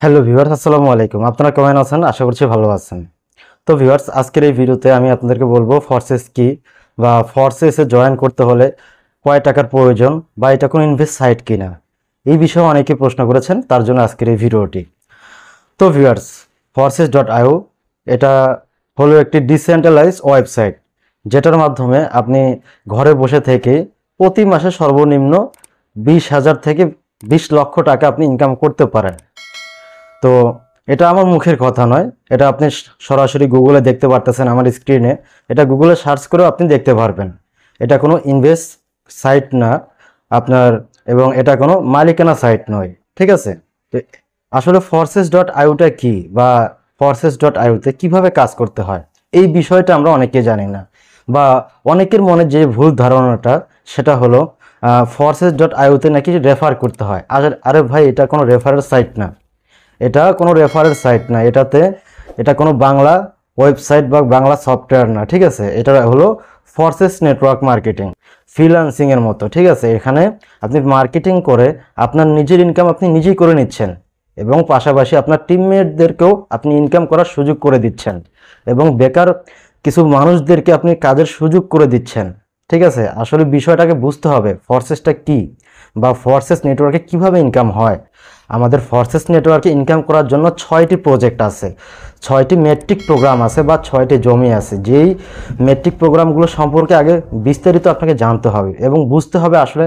Hello viewers, আসসালামু আলাইকুম। আপনারা কেমন আছেন? আশা করছি ভালো আছেন। তো ভিউয়ার্স, আজকের এই ভিডিওতে আমি আপনাদেরকে বলবো ফোর্সেস কি বা ফোর্সেসে জয়েন করতে হলে কয় টাকার প্রয়োজন বা এটা কোনো ইনভেস্ট সাইট কিনা, এই বিষয়ে অনেকে প্রশ্ন করেছেন, তার জন্য আজকের এই ভিডিওটি। তো ভিউয়ার্স, forces.io এটা হলো একটি ডিসেন্ট্রালাইজ ওয়েবসাইট, যেটার মাধ্যমে আপনি ঘরে বসে থেকে প্রতি মাসে সর্বনিম্ন 20,000 থেকে 20 লক্ষ টাকা আপনি ইনকাম করতে পারেন। তো এটা আমার মুখের কথা নয়, এটা আপনি সরাসরি গুগলে দেখতে পারতেছেন আমার স্ক্রিনে। এটা গুগলে সার্চ করেও আপনি দেখতে পারবেন। এটা কোনো ইনভেস্ট সাইট না আপনার, এবং এটা কোনো মালিকানা সাইট নয়, ঠিক আছে? তো আসলে forces.ioটা কি বা forces.ioতে কিভাবে কাজ করতে হয়, এই বিষয়টা আমরা অনেকেই জানি না, বা অনেকের মনে যে ভুল ধারণাটা সেটা হলো forces.ioতে নাকি রেফার করতে হয়। আরে ভাই, এটা কোনো রেফারের সাইট না, এটা কোনো রেফারের সাইট না, এটা কোনো বাংলা ওয়েবসাইট বা বাংলা সফটওয়্যার না, ঠিক আছে? এটা হলো ফোর্সেস নেটওয়ার্ক মার্কেটিং, ফ্রিল্যান্সিং এর মতো, ঠিক আছে? এখানে আপনি মার্কেটিং করে আপনার নিজের ইনকাম আপনি নিজেই করে নিচ্ছেন, এবং পাশাপাশি আপনার টিমমেটদেরকেও আপনি ইনকাম করার সুযোগ করে দিচ্ছেন, এবং বেকার কিছু মানুষদেরকে আপনি কাজের সুযোগ করে দিচ্ছেন, ঠিক আছে? আসলে বিষয়টাকে বুঝতে হবে ফোর্সেসটা কি বা ফোর্সেস নেটওয়ার্কে কিভাবে ইনকাম হয়। আমাদের ফোর্সেস নেটওয়ার্কে ইনকাম করার জন্য 6টি প্রজেক্ট আছে, 6টি মেট্রিক প্রোগ্রাম আছে বা 6টি জমি আছে। যেই মেট্রিক প্রোগ্রামগুলো সম্পর্কে আগে বিস্তারিত আপনাকে জানতে হবে এবং বুঝতে হবে আসলে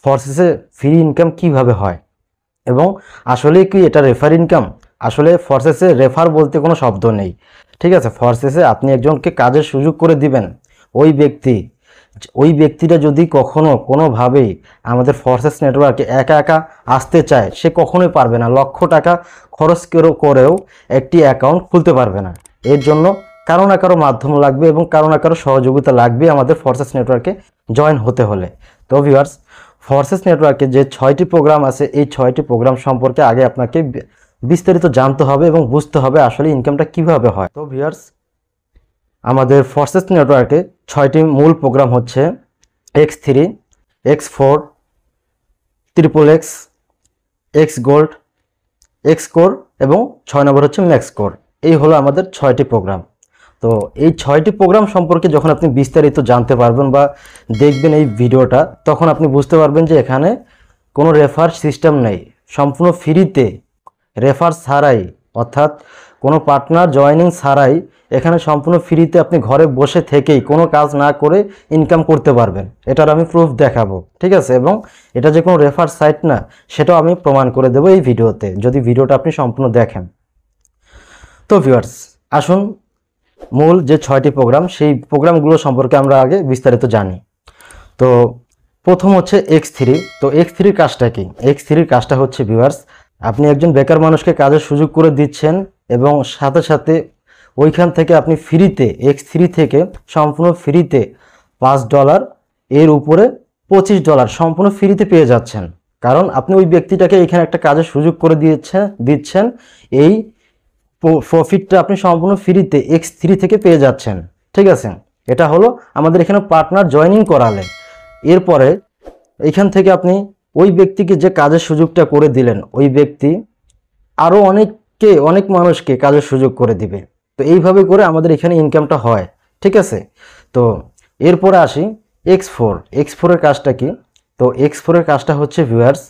ফোর্সেসে ফ্রি ইনকাম কিভাবে হয়, এবং আসলে কি এটা রেফার ইনকাম। আসলে ফোর্সেসে রেফার বলতে কোনো শব্দ নেই, ঠিক আছে? ফোর্সেসে আপনি একজনকে কাজের সুযোগ করে দিবেন, ওই ব্যক্তিটা যদি কখনো কোনোভাবেই আমাদের ফোর্সেস নেটওয়ার্কে একা একা আসতে চায়, সে কখনোই পারবে না। লক্ষ টাকা খরচ করেও একটি অ্যাকাউন্ট খুলতে পারবে না। এর জন্য কারো না কারো মাধ্যম লাগবে এবং কারো না কারো সহযোগিতা লাগবে আমাদের ফোর্সেস নেটওয়ার্কে জয়েন হতে হলে। তো ভিউয়ার্স, ফোর্সেস নেটওয়ার্কে যে 6টি প্রোগ্রাম আছে, এই 6টি প্রোগ্রাম সম্পর্কে আগে আপনাকে বিস্তারিত জানতে হবে এবং বুঝতে হবে আসলে ইনকামটা কিভাবে হয়। তো ভিউয়ার্স, আমাদের ফোর্সেস নেটওয়ার্কে 6টি মূল প্রোগ্রাম হচ্ছে X3, X4, triple x, x gold, x core এবং 6 নম্বর হচ্ছে ম্যাক্স কোর। এই হলো আমাদের 6টি প্রোগ্রাম। তো এই 6টি প্রোগ্রাম সম্পর্কে যখন আপনি বিস্তারিত জানতে পারবেন বা দেখবেন এই ভিডিওটা, তখন আপনি বুঝতে পারবেন যে এখানে কোনো রেফার সিস্টেম নেই, সম্পূর্ণ ফ্রিতে, রেফার ছাড়াই, অর্থাৎ কোনো পার্টনার জয়েনিং ছাড়াই এখানে সম্পূর্ণ ফ্রিতে আপনি ঘরে বসে থেকেই কোনো কাজ না করে ইনকাম করতে পারবেন। এটার আমি প্রুফ দেখাবো, ঠিক আছে? এবং এটা যে কোনো রেফার সাইট না, সেটাও আমি প্রমাণ করে দেবো এই ভিডিওতে, যদি ভিডিওটা আপনি সম্পূর্ণ দেখেন। তো ভিউয়ার্স, আসুন মূল যে 6টি প্রোগ্রাম, সেই প্রোগ্রামগুলো সম্পর্কে আমরা আগে বিস্তারিত জানি। তো প্রথম হচ্ছে X3। তো X3-র কাজটা কি? X3-র কাজটা হচ্ছে ভিউয়ার্স, আপনি একজন বেকার মানুষকে কাজের সুযোগ করে দিচ্ছেন, এবং সাথে সাথে ওইখান থেকে আপনি ফ্রিতে, X3 থেকে সম্পূর্ণ ফ্রিতে $5, এর উপরে $25 সম্পূর্ণ ফ্রিতে পেয়ে যাচ্ছেন। কারণ আপনি ওই ব্যক্তিটাকে এখানে একটা কাজের সুযোগ করে দিচ্ছেন, এই প্রফিটটা আপনি সম্পূর্ণ ফ্রিতে X3 থেকে পেয়ে যাচ্ছেন, ঠিক আছে? এটা হলো আমাদের এখানে পার্টনার জয়েনিং করালে। এরপরে এখান থেকে আপনি ওই ব্যক্তিকে যে কাজের সুযোগটা করে দিলেন, ওই ব্যক্তি আরও অনেক মানুষকে কাজের সুযোগ করে দিবে। তো এইভাবে করে আমাদের এখানে ইনকামটা হয়, ঠিক আছে? তো এরপরে আসি X4-এর কাজটা কি? তো X4-এর কাজটা হচ্ছে ভিউয়ার্স,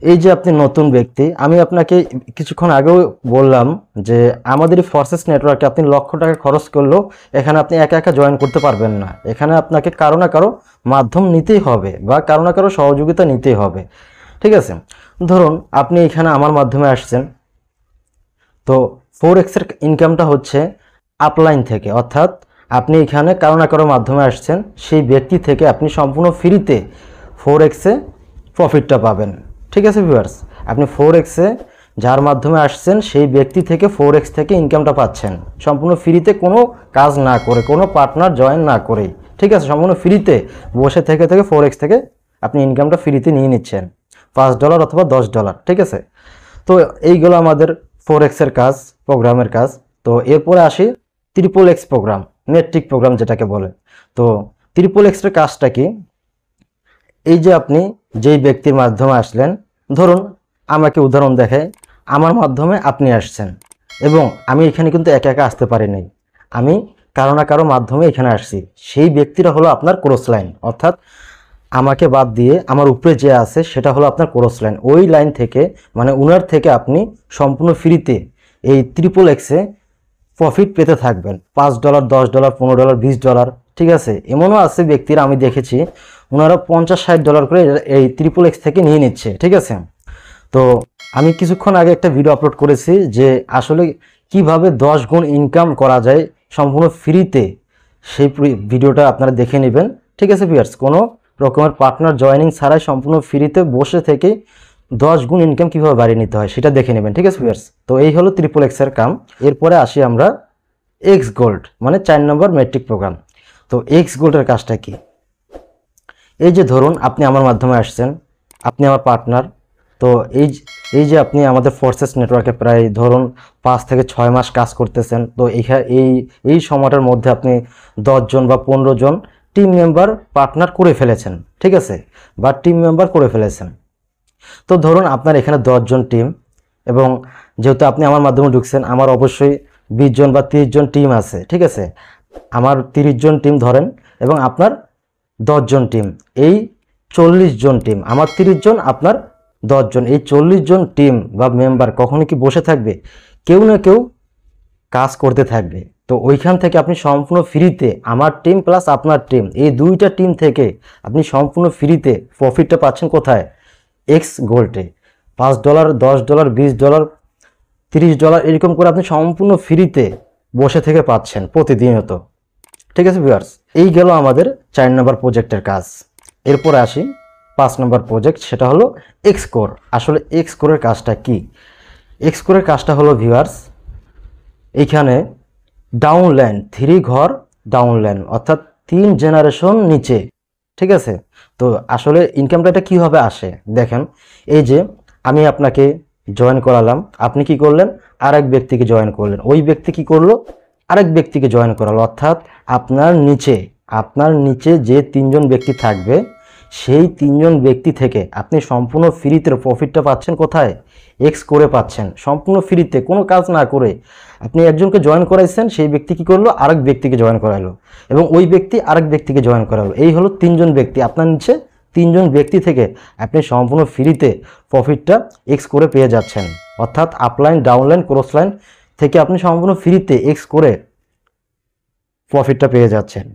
এই যে আপনি নতুন ব্যক্তি, আমি আপনাকে কিছুক্ষণ আগেও বললাম যে আমাদের এই ফোর্সেস নেটওয়ার্কে আপনি লক্ষ টাকা খরচ করলেও এখানে আপনি একা একা জয়েন করতে পারবেন না। এখানে আপনাকে কারো না কারো মাধ্যম নিতেই হবে বা কারো না কারো সহযোগিতা নিতেই হবে, ঠিক আছে? ধরুন আপনি এখানে আমার মাধ্যমে আসছেন, তো 4x-এর ইনকামটা হচ্ছে আপলাইন থেকে, অর্থাৎ আপনি এখানে কারো না কারো মাধ্যমে আসছেন, সেই ব্যক্তি থেকে আপনি সম্পূর্ণ ফ্রিতে 4x-এ প্রফিটটা পাবেন, ঠিক আছে ভিউয়ার্স? আপনি 4x-এ যার মাধ্যমে আসছেন, সেই ব্যক্তি থেকে 4x থেকে ইনকামটা পাচ্ছেন সম্পূর্ণ ফ্রিতে, কোনো কাজ না করে, কোনো পার্টনার জয়েন না করেই, ঠিক আছে? সম্পূর্ণ ফ্রিতে বসে থেকে 4x থেকে আপনি ইনকামটা ফ্রিতে নিয়ে নিচ্ছেন, $5 অথবা $10, ঠিক আছে? তো এইগুলো আমাদের 4x-এর কাজ, প্রোগ্রামের কাজ। তো এরপরে আসি triple X programme, metric programme যেটাকে বলে। তো ট্রিপল এক্স-এর কাজটা কি? এই যে আপনি যেই ব্যক্তির মাধ্যমে আসলেন, ধরুন আমাকে উদাহরণ দেখে, আমার মাধ্যমে আপনি আসছেন, এবং আমি এখানে কিন্তু একা একা আসতে পারি নাই, আমি কারো না কারো মাধ্যমে এখানে আসছি। সেই ব্যক্তিরা হলো আপনার ক্রস লাইন, অর্থাৎ আমাকে বাদ দিয়ে আমার উপরে যে আছে সেটা হলো আপনার ক্রস লাইন। ওই লাইন থেকে মানে উনার থেকে আপনি সম্পূর্ণ ফ্রিতে এই XXXে প্রফিট পেতে থাকবেন। $5, $10, $15, $20, ঠিক আছে। এমনও আছে ব্যক্তিরা আমি দেখেছি ওনারা $50-60 করে এই XXX থেকে নিয়ে নিচ্ছে, ঠিক আছে। তো আমি কিছুক্ষণ আগে একটা ভিডিও আপলোড করেছি যে আসলে কিভাবে 10 গুণ ইনকাম করা যায় সম্পূর্ণ ফ্রিতে, সেই ভিডিওটা আপনারা দেখে নেবেন, ঠিক আছে ভিউয়ার্স। কোনো রকমের পার্টনার জয়েনিং ছাড়াই সম্পূর্ণ ফ্রিতে বসে থেকে 10 গুণ ইনকাম কীভাবে বাড়িয়ে নিতে হয় সেটা দেখে নেবেন, ঠিক আছে ভিউয়ার্স। তো এই হলো XXX এর কাম। এরপরে আসি আমরা এক্স গোল্ড, মানে 4 নম্বর মেট্রিক প্রোগ্রাম। তো এক্স গোল্ডের কাজটা কি? এই যে ধরুন আপনি আমার মাধ্যমে আসছেন, আপনি আমার পার্টনার। তো এই যে আপনি আমাদের ফোর্সেস নেটওয়ার্কে প্রায় ধরুন 5 থেকে 6 মাস কাজ করতেছেন। তো এই সময়টার মধ্যে আপনি 10 জন বা 15 জন টিম মেম্বার পার্টনার করে ফেলেছেন, ঠিক আছে, বা টিম মেম্বার করে ফেলেছেন। তো ধরুন আপনার এখানে 10 জন টিম, এবং যেহেতু আপনি আমার মাধ্যমে ঢুকছেন, আমার অবশ্যই 20 জন বা 30 জন টিম আছে, ঠিক আছে। আমার 30 জন টিম ধরেন, এবং আপনার 10 জন টিম, এই 40 জন টিম। আমার 30 জন, আপনার 10 জন, এই 40 জন টিম বা মেম্বার কখনো কি বসে থাকবে? কেউ না কেউ কাজ করতে থাকবে। তো ওইখান থেকে আপনি সম্পূর্ণ ফ্রিতে, আমার টিম প্লাস আপনার টিম, এই দুইটা টিম থেকে আপনি সম্পূর্ণ ফ্রিতে প্রফিটটা পাচ্ছেন কোথায়? এক্স গোল্ডে। $5, $10, $20, $30 এরকম করে আপনি সম্পূর্ণ ফ্রিতে বসে থেকে পাচ্ছেন প্রতিদিনত, ঠিক আছে ভিউয়ার্স। এই গেল আমাদের 4 নম্বর প্রজেক্টের কাজ। এরপরে আসি 5 নম্বর প্রজেক্ট, সেটা হলো এক্স কোর। আসলে এক্স কোরের কাজটা কি? এক্স কোরের কাজটা হলো ভিউয়ার্স, এইখানে ডাউনলাইন 3 ঘর ডাউনলাইন, অর্থাৎ 3 জেনারেশন নিচে, ঠিক আছে। তো আসলে ইনকামটা এটা কীভাবে আসে দেখেন। এই যে আমি আপনাকে জয়েন করালাম, আপনি কি করলেন? আরেক ব্যক্তিকে জয়েন করলেন, ওই ব্যক্তি কি করলো? আরেক ব্যক্তিকে জয়েন করালো, অর্থাৎ আপনার নিচে যে 3 জন ব্যক্তি থাকবে, সেই 3 জন ব্যক্তি থেকে আপনি সম্পূর্ণ ফ্রিতে প্রফিটটা পাচ্ছেন কোথায়? এক্স করে পাচ্ছেন, সম্পূর্ণ ফ্রিতে, কোনো কাজ না করে। আপনি একজনকে জয়েন করাইছেন, সেই ব্যক্তি কি করলো? আরেক ব্যক্তিকে জয়েন করালো, এবং ওই ব্যক্তি আরেক ব্যক্তিকে জয়েন করালো। এই হলো 3 জন ব্যক্তি, আপনার নিচে 3 জন ব্যক্তি থেকে আপনি সম্পূর্ণ ফ্রিতে প্রফিটটা এক্স করে পেয়ে যাচ্ছেন। অর্থাৎ আপলাইন, ডাউনলাইন, ক্রস লাইন থেকে আপনি সম্পূর্ণ ফ্রিতে এক্স করে প্রফিটটা পেয়ে যাচ্ছেন।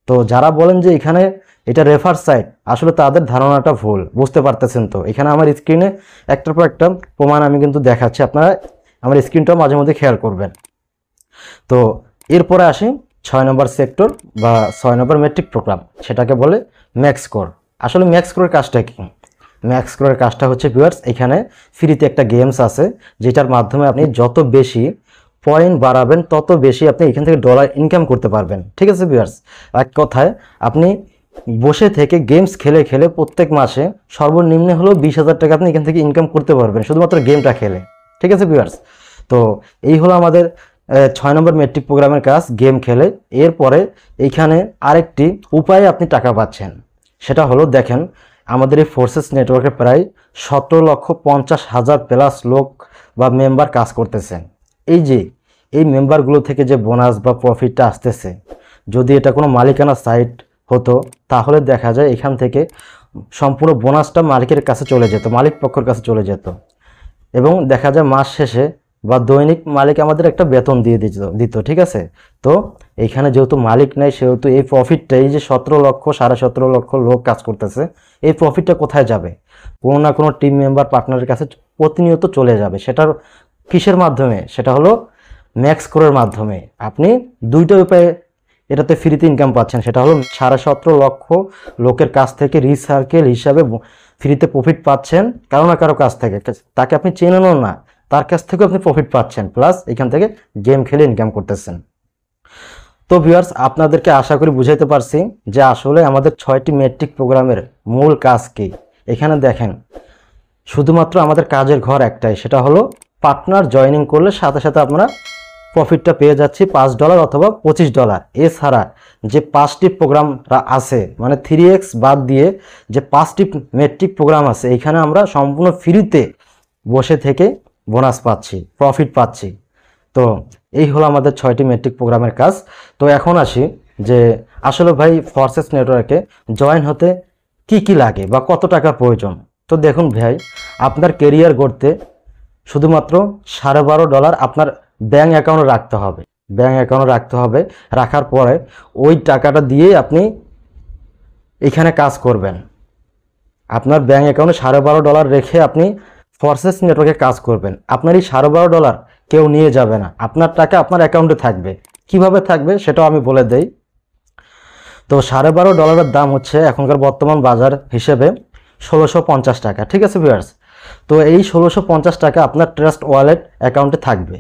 তো যারা বলেন যে এখানে এটা রেফার সাইট, আসলে তাদের ধারণাটা ভুল, বুঝতে পারতেছেন তো। এখানে আমার স্ক্রিনে একটার পর একটা প্রমাণ আমি কিন্তু দেখাচ্ছি, আপনারা আমার স্ক্রিনটাও মাঝে মধ্যে খেয়াল করবেন। তো এরপরে আসি 6 নম্বর সেক্টর বা 6 নম্বর মেট্রিক প্রোগ্রাম, সেটাকে বলে ম্যাক্স কোর। আসলে ম্যাক্স কোরের কাজটা কি? ম্যাক্স কোরের কাজটা হচ্ছে ভিউয়ার্স, এখানে ফ্রিতে একটা গেমস আছে, যেটার মাধ্যমে আপনি যত বেশি পয়েন্ট বাড়াবেন তত বেশি আপনি এখান থেকে ডলার ইনকাম করতে পারবেন, ঠিক আছে ভিউয়ার্স। এক কথায় আপনি বসে থেকে গেমস খেলে খেলে প্রত্যেক মাসে সর্বনিম্ন হলো 20,000 টাকা আপনি এখান থেকে ইনকাম করতে পারবেন, শুধুমাত্র গেমটা খেলে, ঠিক আছে ভিউয়ার্স। তো এই হলো আমাদের 6 নম্বর মেট্রিক প্রোগ্রামের কাজ, গেম খেলে। এরপরে এইখানে আরেকটি উপায়ে আপনি টাকা পাচ্ছেন, সেটা হলো দেখেন, আমাদের এই ফোর্সেস নেটওয়ার্কে প্রায় 17,50,000 প্লাস লোক বা মেম্বার কাজ করতেছেন। এই মেম্বারগুলো থেকে যে বোনাস বা প্রফিটটা আসতেছে, যদি এটা কোনো মালিকানা সাইট হতো তাহলে দেখা যায় এখান থেকে সম্পূর্ণ বোনাসটা মালিকের কাছে চলে যেত, মালিক পক্ষের কাছে চলে যেত, এবং দেখা যায় মাস শেষে বা দৈনিক মালিক আমাদের একটা বেতন দিয়ে দিত, ঠিক আছে। তো এইখানে যেহেতু মালিক নাই, সেহেতু এই প্রফিটটা, এই যে 17 লক্ষ 17.5 লক্ষ লোক কাজ করতেছে, এই প্রফিটটা কোথায় যাবে? কোনো না কোনো টিম মেম্বার পার্টনারের কাছে প্রতিনিয়ত চলে যাবে। সেটার কিসের মাধ্যমে? সেটা হলো ম্যাক্স কোরের মাধ্যমে। আপনি দুইটা উপায়ে এটাতে ফ্রিতে ইনকাম পাচ্ছেন, সেটা হলো 17.5 লক্ষ লোকের কাছ থেকে রিসার্কেল হিসাবে ফ্রিতে প্রফিট পাচ্ছেন, কারো না কারো কাছ থেকে, তাকে আপনি চেনেনও না, তার কাছ থেকেও আপনি প্রফিট পাচ্ছেন, প্লাস এখান থেকে গেম খেলে ইনকাম করতেছেন। তো ভিউয়ার্স, আপনাদেরকে আশা করি বুঝাইতে পারছি যে আসলে আমাদের 6টি মেট্রিক প্রোগ্রামের মূল কাজ কি। এখানে দেখেন, শুধুমাত্র আমাদের কাজের ঘর একটাই, সেটা হলো পার্টনার জয়েনিং করলে সাথে সাথে আপনারা প্রফিটটা পেয়ে যাচ্ছি $5 অথবা $25। এছাড়া যে 5টি প্রোগ্রাম আছে, মানে 3x বাদ দিয়ে যে 5টি মেট্রিক প্রোগ্রাম আছে, এখানে আমরা সম্পূর্ণ ফ্রিতে বসে থেকে বোনাস পাচ্ছি, প্রফিট পাচ্ছি। তো এই হলো আমাদের 6টি মেট্রিক প্রোগ্রামের কাজ। তো এখন আসি যে আসলে ভাই ফোর্সেস নেটওয়ার্কে জয়েন হতে কি কি লাগে বা কত টাকার প্রয়োজন। তো দেখুন ভাই, আপনার কেরিয়ার গড়তে শুধুমাত্র $12.5 আপনার ব্যাঙ্ক অ্যাকাউন্টে রাখতে হবে। ব্যাঙ্ক অ্যাকাউন্টে রাখতে হবে, রাখার পরে ওই টাকাটা দিয়ে আপনি এখানে কাজ করবেন। আপনার ব্যাঙ্ক অ্যাকাউন্টে $12.5 রেখে আপনি ফোর্সেস নেটওয়ার্কে কাজ করবেন। আপনার এই $12.5 কেউ নিয়ে যাবে না, আপনার টাকা আপনার অ্যাকাউন্টে থাকবে। কিভাবে থাকবে সেটাও আমি বলে দেই। তো $12.5 দাম হচ্ছে এখনকার বর্তমান বাজার হিসেবে 1650 টাকা। ঠিক আছে ভিউয়ার্স, তো এই 1650 টাকা আপনার ট্রাস্ট ওয়ালেট অ্যাকাউন্টে থাকবে।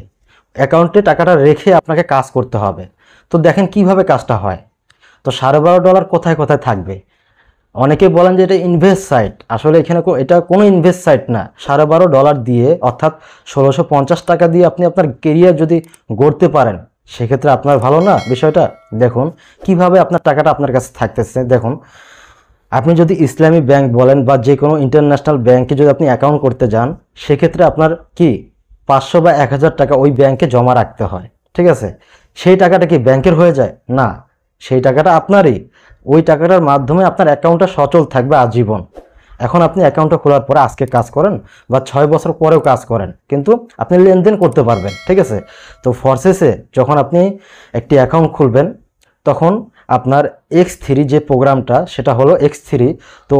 অ্যাকাউন্টে টাকাটা রেখে আপনাকে কাজ করতে হবে। তো দেখেন কিভাবে কাজটা হয়। তো $12.5 কোথায় কোথায় থাকবে। অনেকে বলেন যে এটা ইনভেস্ট সাইট, আসলে এখানে এটা কোনো ইনভেস্ট সাইট না। $12.5 দিয়ে অর্থাৎ 1650 টাকা দিয়ে আপনি আপনার কেরিয়ার যদি গড়তে পারেন সেক্ষেত্রে আপনার ভালো না বিষয়টা। দেখুন কিভাবে আপনার টাকাটা আপনার কাছে থাকতেছে। দেখুন, আপনি যদি ইসলামী ব্যাংক বলেন বা যে কোনো ইন্টারন্যাশনাল ব্যাংকে যদি আপনি অ্যাকাউন্ট করতে যান সেক্ষেত্রে আপনার কি 500 বা 1000 টাকা ওই ব্যাংকে জমা রাখতে হয়। ঠিক আছে, সেই টাকাটা কি ব্যাংকের হয়ে যায় না, সেই টাকাটা আপনারই। ওই টাকাটার মাধ্যমে আপনার অ্যাকাউন্টটা সচল থাকবে আজীবন। এখন আপনি অ্যাকাউন্টটা খোলার পরে আজকে কাজ করেন বা 6 বছর পরেও কাজ করেন, কিন্তু আপনি লেনদেন করতে পারবেন। ঠিক আছে, তো ফোর্সেসে যখন আপনি একটি অ্যাকাউন্ট খুলবেন তখন আপনার X3 যে প্রোগ্রামটা সেটা হলো X3। তো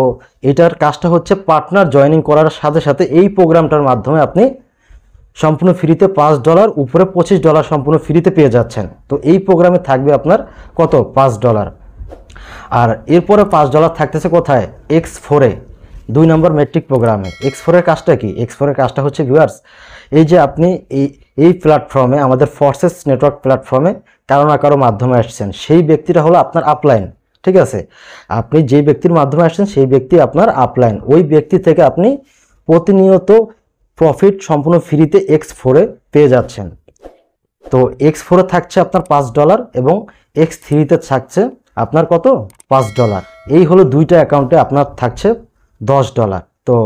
এটার কাজটা হচ্ছে পার্টনার জয়েনিং করার সাথে সাথে এই প্রোগ্রামটার মাধ্যমে আপনি সম্পূর্ণ ফ্রিতে $5 উপরে $25 সম্পূর্ণ ফ্রিতে পেয়ে যাচ্ছেন। তো এই প্রোগ্রামে থাকবে আপনার কত $5। আর এরপরে $5 থাকতেছে কোথায়, X4-এ 2 নম্বর মেট্রিক প্রোগ্রামে। X4-এর কাজটা কি, X4-এর কাজটা হচ্ছে ভিউয়ার্স, এই যে আপনি এই প্ল্যাটফর্মে আমাদের ফোর্সেস নেটওয়ার্ক প্ল্যাটফর্মে কারো না কারো মাধ্যমে আসছেন, সেই ব্যক্তিটা হলো আপনার আপলাইন। ঠিক আছে, আপনি যে ব্যক্তির মাধ্যমে আসছেন সেই ব্যক্তি আপনার আপলাইন। ওই ব্যক্তি থেকে আপনি প্রতিনিয়ত প্রফিট সম্পূর্ণ ফ্রিতে X4-এ পেয়ে যাচ্ছেন। তো X4-এ থাকছে আপনার $5 এবং X3-তে থাকছে আপনার কত $5। এই হলো দুইটা অ্যাকাউন্টে আপনার থাকছে $10। তো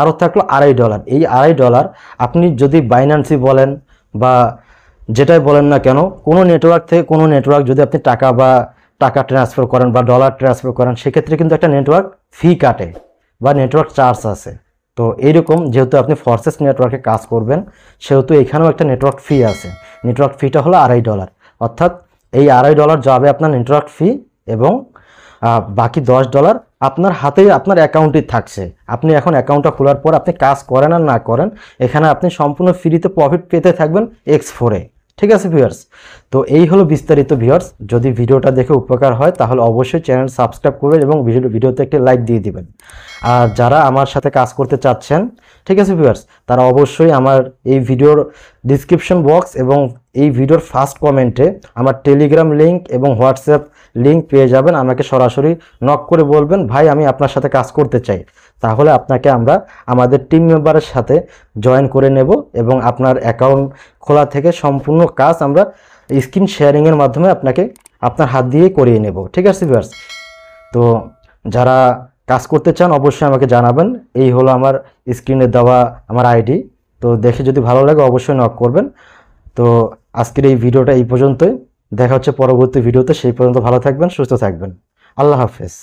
আরও থাকলো $2.5। এই $2.5 আপনি যদি বাইন্যান্সি বলেন বা যেটাই বলেন না কেন, কোনো নেটওয়ার্ক থেকে কোনো নেটওয়ার্ক যদি আপনি টাকা ট্রান্সফার করেন বা ডলার ট্রান্সফার করেন সেক্ষেত্রে কিন্তু একটা নেটওয়ার্ক ফি কাটে বা নেটওয়ার্ক চার্জ আছে। তো এইরকম যেহেতু আপনি ফোর্সেস নেটওয়ার্কে কাজ করবেন সেহেতু এখানেও একটা নেটওয়ার্ক ফি আছে। নেটওয়ার্ক ফিটা হলো $2.5, অর্থাৎ এই $2.5 যাবে আপনার নেটওয়ার্ক ফি এবং বাকি $10 আপনার হাতেই আপনার অ্যাকাউন্টে থাকছে। আপনি এখন অ্যাকাউন্টটা খোলার পর আপনি কাজ করেন আর না করেন এখানে আপনি সম্পূর্ণ ফ্রিতে প্রফিট পেতে থাকবেন X4-এ। ঠিক আছে ভিউয়ার্স, তো এই হলো বিস্তারিত। ভিউয়ার্স, যদি ভিডিওটা দেখে উপকার হয় তাহলে অবশ্যই চ্যানেল সাবস্ক্রাইব করবেন এবং ভিডিওতে একটি লাইক দিয়ে দিবেন। আর যারা আমার সাথে কাজ করতে চাচ্ছেন, ঠিক আছে ভিউয়ার্স, তারা অবশ্যই আমার এই ভিডিওর ডিসক্রিপশন বক্স এবং এই ভিডিওর ফার্স্ট কমেন্টে আমার টেলিগ্রাম লিঙ্ক এবং হোয়াটসঅ্যাপ লিঙ্ক পেয়ে যাবেন। আমাকে সরাসরি নক করে বলবেন ভাই আমি আপনার সাথে কাজ করতে চাই, তাহলে আপনাকে আমরা আমাদের টিম মেম্বারের সাথে জয়েন করে নেব এবং আপনার অ্যাকাউন্ট খোলা থেকে সম্পূর্ণ কাজ আমরা স্ক্রিন শেয়ারিংয়ের মাধ্যমে আপনাকে আপনার হাত দিয়ে করিয়ে নেব। ঠিক আছে ভিউয়ার্স, তো যারা কাজ করতে চান অবশ্যই আমাকে জানাবেন। এই হলো আমার স্ক্রিনে দেওয়া আমার আইডি। তো দেখে যদি ভালো লাগে অবশ্যই নক করবেন। তো আজকের এই ভিডিওটা এই পর্যন্তই, দেখা হচ্ছে পরবর্তী ভিডিওতে। সেই পর্যন্ত ভালো থাকবেন, সুস্থ থাকবেন। আল্লাহ হাফেজ।